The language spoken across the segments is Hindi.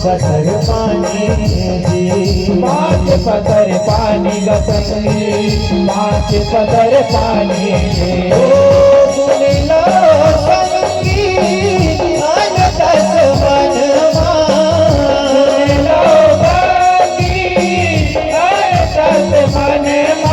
पतर पानी जी, 5 पतर पानी गसंगी, 5 पतर पानी जी। सुन लो संगी अन 10 मनवा, सुन लो संगी अन 10 मनवा।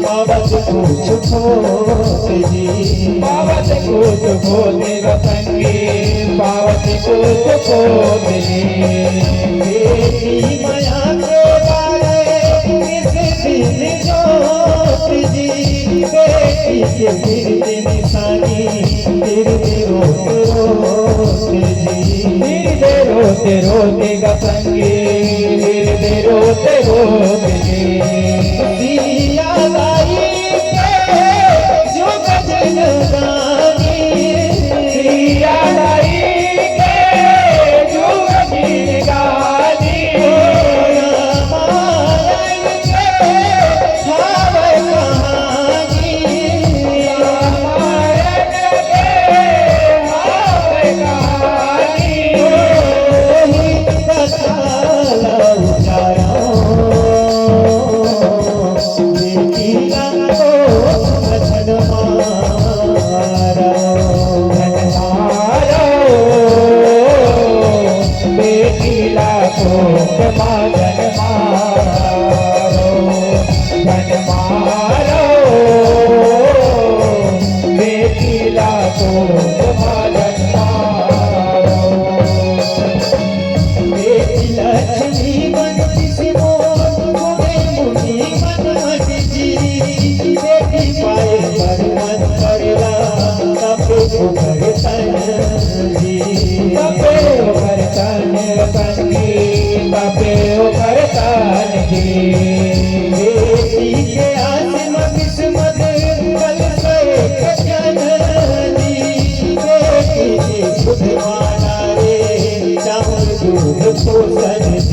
पावत कुछ खोत जी, पावत कुछ खोत गसंगी, पावत कुछ खोत जी। बेटी माया के बारे किस दिन जोत जी, बेटी के गिरते निशानी गिरते रोते रोते जी, गिरते रोते रोते गसंगी, गिरते रोते रोते जी।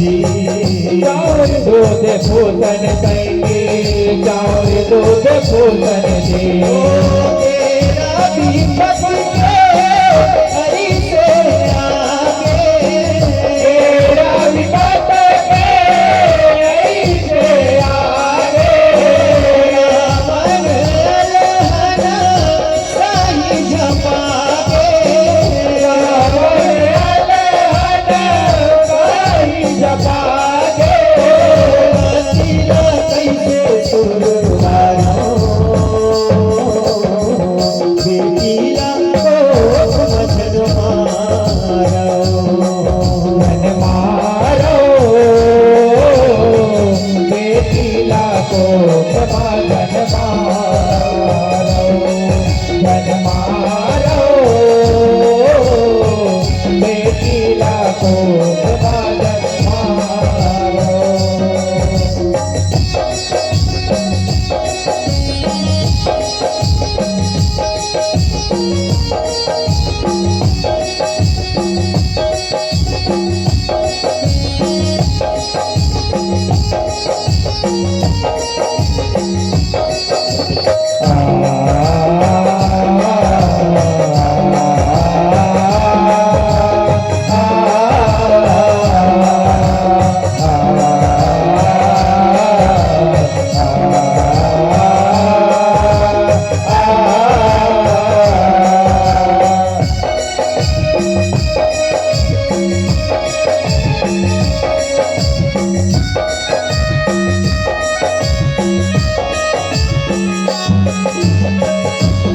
जी चाउर दूध पूतन कहेंगे, चाउर दूध पूतन दे। तेरा दीपक के हरि से आगे, तेरा दीपक के हरि से आगे। मन अलहना साई झपागे, कैसे सुरवारो बेटिया को मजन मारो, बेटीला को मगन मारो, धन मारो, बेटीला को मगन मारो।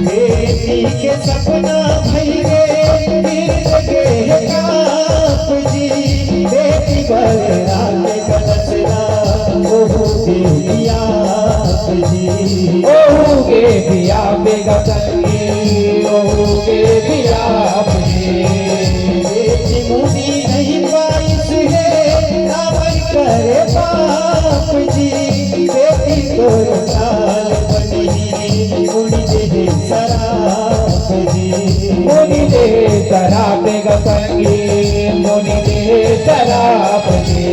बेटी के सपना भैरे गिर काप जी, बेटी बलरा के कलसरा ओहू देविया जी, ओहू के दिया बेगतंगी, ओहू के दिया अपने। बेटी मुनी नहीं बारिश है नामन करे बाप जी, बेटी तो लाल बनी उड़ी दे सराप जी, मुनि दे शराब गतंगी, मुनि दे शराब दे।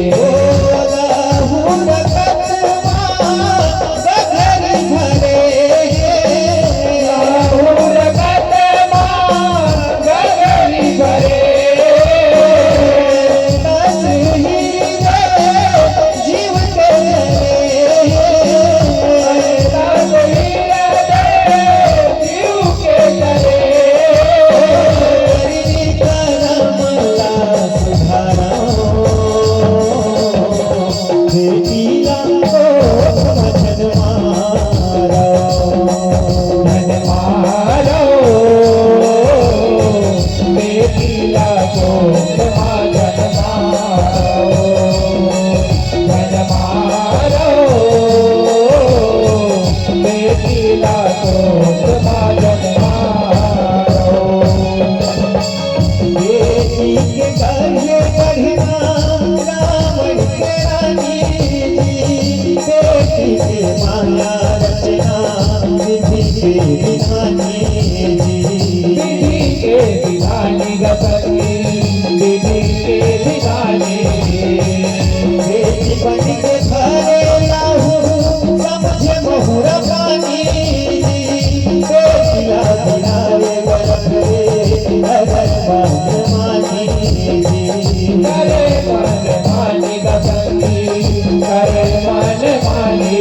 माया रचना विधि के विधानी जी, विधि के विधानी गतंगी, विधि के विधानी। बेटी बन के घरे लाहू समझे महुरा पानी जी, बेटिया दिलाए गलत अगर मान मानी जी, करे मन मानी गतंगी, करे मन मानी।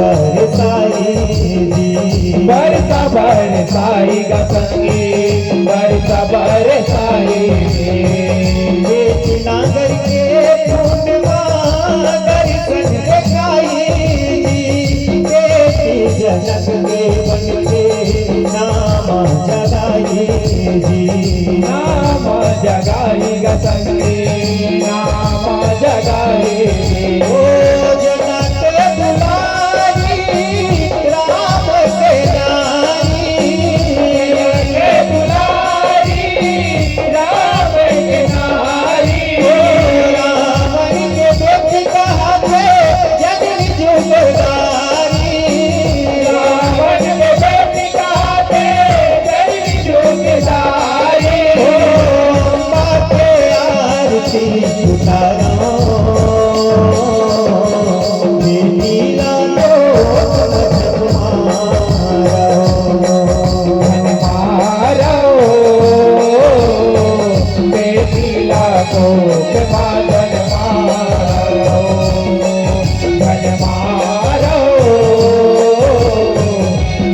बरसाई जी बरसा बरसाई गसंगी बरसा बरसाई बेटी नागर के पूर्णिमा दर्शन दिखाई जी बेटी जनक के बन के नाम जगाई जी नाम जगाई गसंगी नाम जगाई ओ जनक दुलारी राम के नारी के दुलारी राम के नारी रावण के बेटी कहा थे जगन जुगदारी रावण के बेटी कहते तेरी जुगदारी माँ के आरती उतारो बेटी लालो धन मारो बेटी लाखो के माधन मारो धन मारो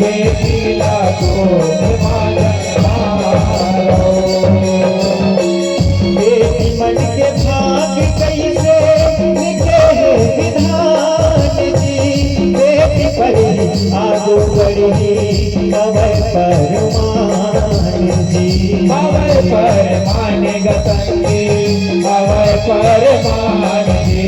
बेटी लाखो के माधन मारो बेटी मन के भाग कैसे लिखे हैं विधान जी बेटी पढ़ी आगू बढ़ी कवर परमान जी अवय पर माने गसंगी अवय पर मान जी